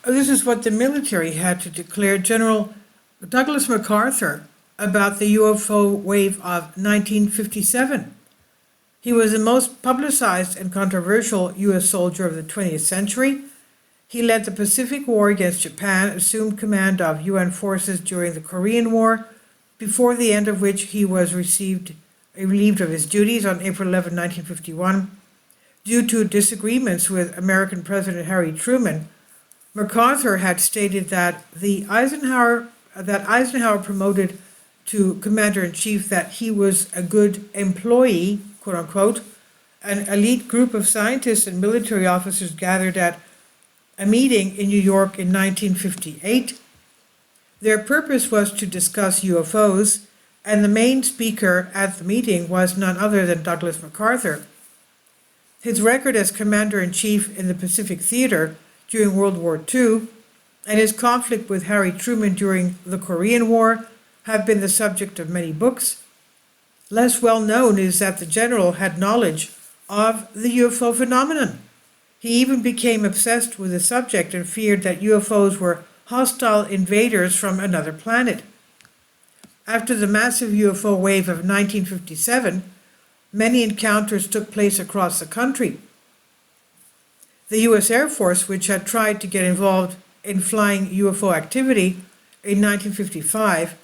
This is what the military had to declare. General Douglas MacArthur about the UFO wave of 1957. He was the most publicized and controversial U.S. soldier of the 20th century. He led the Pacific War against Japan, assumed command of UN forces during the Korean War, before the end of which he was relieved of his duties on April 11, 1951, due to disagreements with American President Harry Truman. MacArthur had stated that Eisenhower promoted to commander-in-chief that he was a good employee, quote unquote. An elite group of scientists and military officers gathered at a meeting in New York in 1958. Their purpose was to discuss UFOs, and the main speaker at the meeting was none other than Douglas MacArthur. His record as commander-in-chief in the Pacific Theater during World War II and his conflict with Harry Truman during the Korean War have been the subject of many books. Less well known is that the general had knowledge of the UFO phenomenon. He even became obsessed with the subject and feared that UFOs were hostile invaders from another planet. After the massive UFO wave of 1957, many encounters took place across the country. The U.S. Air Force, which had tried to get involved in flying UFO activity in 1955,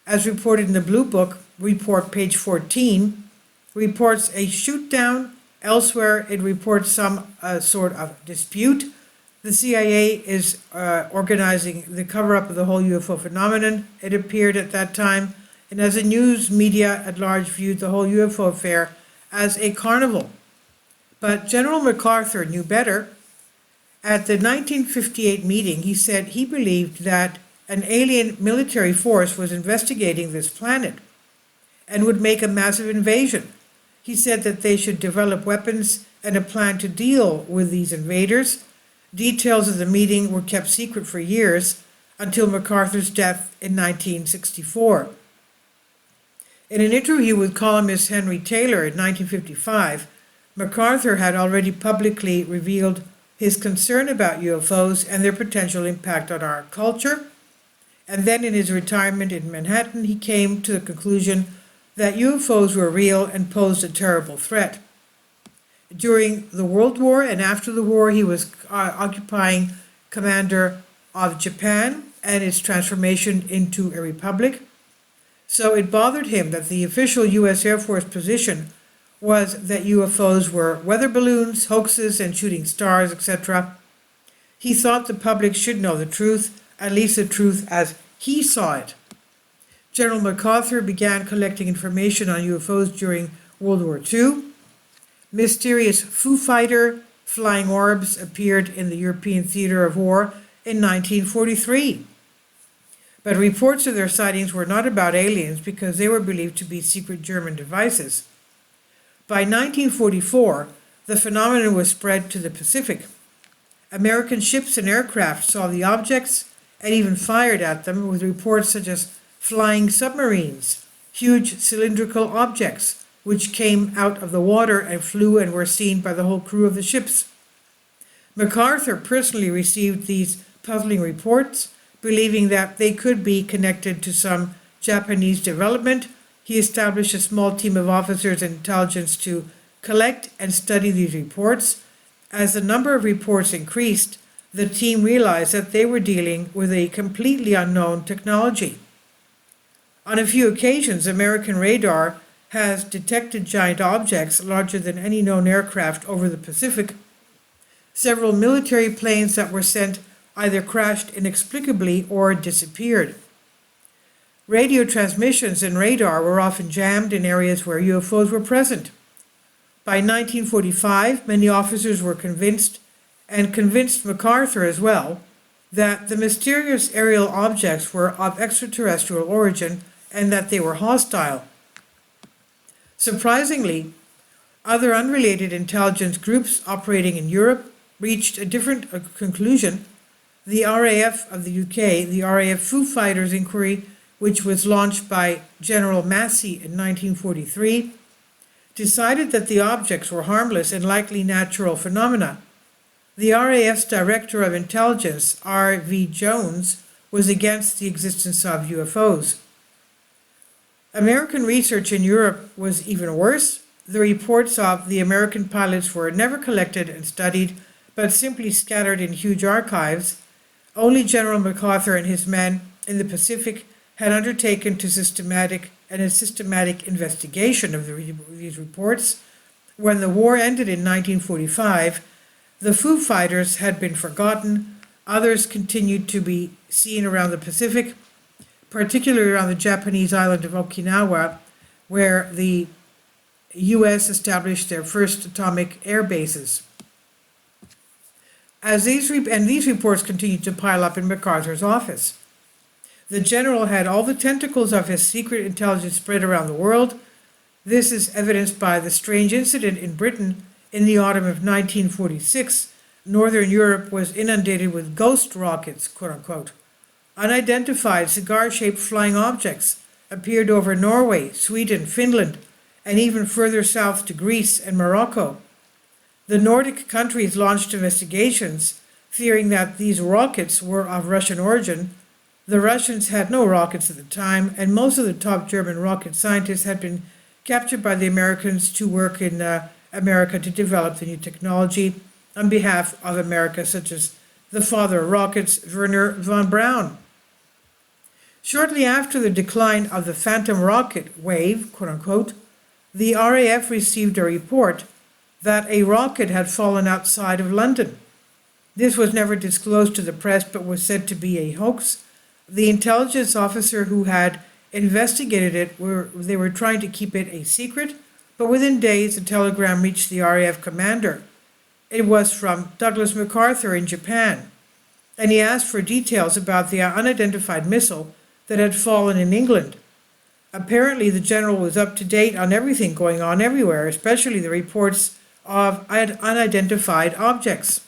as reported in the Blue Book report, page 14, reports a shoot-down. Elsewhere, it reports some sort of dispute. The CIA is organizing the cover-up of the whole UFO phenomenon, it appeared at that time, and as the news media at large viewed the whole UFO affair as a carnival. But General MacArthur knew better. At the 1958 meeting, he said he believed that an alien military force was investigating this planet and would make a massive invasion. He said that they should develop weapons and a plan to deal with these invaders. Details of the meeting were kept secret for years until MacArthur's death in 1964. In an interview with columnist Henry Taylor in 1955, MacArthur had already publicly revealed his concern about UFOs and their potential impact on our culture. And then in his retirement in Manhattan, he came to the conclusion that UFOs were real and posed a terrible threat. During the World War and after the war, he was occupying commander of Japan and its transformation into a republic. So it bothered him that the official U.S. Air Force position was that UFOs were weather balloons, hoaxes, and shooting stars, etc. He thought the public should know the truth, at least the truth as he saw it. General MacArthur began collecting information on UFOs during World War II. Mysterious Foo Fighter flying orbs appeared in the European theater of war in 1943. But reports of their sightings were not about aliens because they were believed to be secret German devices. By 1944, the phenomenon was spread to the Pacific. American ships and aircraft saw the objects and even fired at them, with reports such as flying submarines, huge cylindrical objects which came out of the water and flew and were seen by the whole crew of the ships. MacArthur personally received these puzzling reports, believing that they could be connected to some Japanese development. He established a small team of officers and intelligence to collect and study these reports. As the number of reports increased, the team realized that they were dealing with a completely unknown technology. On a few occasions, American radar has detected giant objects larger than any known aircraft over the Pacific. Several military planes that were sent either crashed inexplicably or disappeared. Radio transmissions and radar were often jammed in areas where UFOs were present. By 1945, many officers were convinced, and convinced MacArthur as well, that the mysterious aerial objects were of extraterrestrial origin and that they were hostile. Surprisingly, other unrelated intelligence groups operating in Europe reached a different conclusion. The RAF of the UK, the RAF Foo Fighters inquiry, which was launched by General Massey in 1943, decided that the objects were harmless and likely natural phenomena. The RAF's Director of Intelligence, R.V. Jones, was against the existence of UFOs. American research in Europe was even worse. The reports of the American pilots were never collected and studied, but simply scattered in huge archives. Only General MacArthur and his men in the Pacific had undertaken a systematic investigation of these reports. When the war ended in 1945, the Foo Fighters had been forgotten. Others continued to be seen around the Pacific, particularly around the Japanese island of Okinawa, where the U.S. established their first atomic air bases. These reports continued to pile up in MacArthur's office. The general had all the tentacles of his secret intelligence spread around the world. This is evidenced by the strange incident in Britain in the autumn of 1946. Northern Europe was inundated with ghost rockets, quote unquote. Unidentified cigar-shaped flying objects appeared over Norway, Sweden, Finland, and even further south to Greece and Morocco. The Nordic countries launched investigations, fearing that these rockets were of Russian origin. The Russians had no rockets at the time, and most of the top German rocket scientists had been captured by the Americans to work in America to develop the new technology on behalf of America, such as the father of rockets, Werner von Braun. Shortly after the decline of the Phantom rocket wave, quote unquote, the RAF received a report that a rocket had fallen outside of London. This was never disclosed to the press, but was said to be a hoax. The intelligence officer who had investigated it they were trying to keep it a secret, but within days a telegram reached the RAF commander. It was from Douglas MacArthur in Japan, and he asked for details about the unidentified missile that had fallen in England. Apparently the general was up to date on everything going on everywhere, especially the reports of unidentified objects.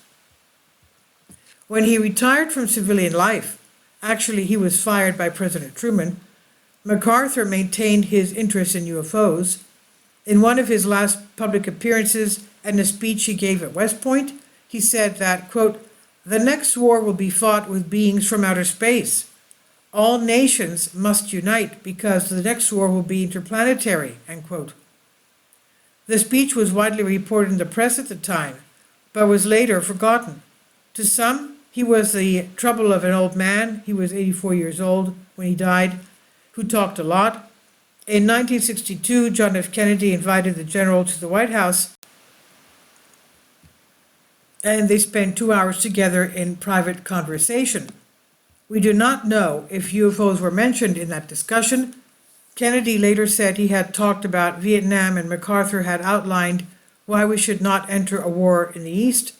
When he retired from civilian life, actually he was fired by President Truman, MacArthur maintained his interest in UFOs. In one of his last public appearances and a speech he gave at West Point, he said that, quote, "The next war will be fought with beings from outer space. All nations must unite because the next war will be interplanetary," end quote. The speech was widely reported in the press at the time, but was later forgotten. To some, he was the trouble of an old man. He was 84 years old when he died, who talked a lot. In 1962, John F. Kennedy invited the general to the White House, and they spent 2 hours together in private conversation. We do not know if UFOs were mentioned in that discussion. Kennedy later said he had talked about Vietnam, and MacArthur had outlined why we should not enter a war in the East.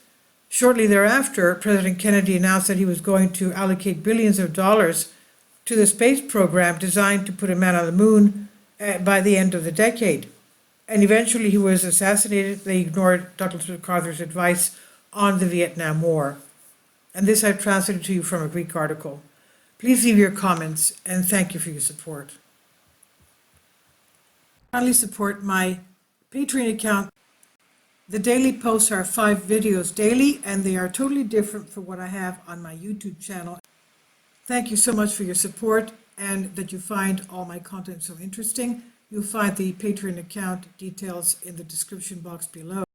Shortly thereafter, President Kennedy announced that he was going to allocate billions of dollars to the space program designed to put a man on the moon by the end of the decade. And eventually he was assassinated. They ignored Douglas MacArthur's advice on the Vietnam War. And this I've translated to you from a Greek article. Please leave your comments, and thank you for your support. Kindly support my Patreon account. The daily posts are 5 videos daily, and they are totally different from what I have on my YouTube channel. Thank you so much for your support, and that you find all my content so interesting. You'll find the Patreon account details in the description box below.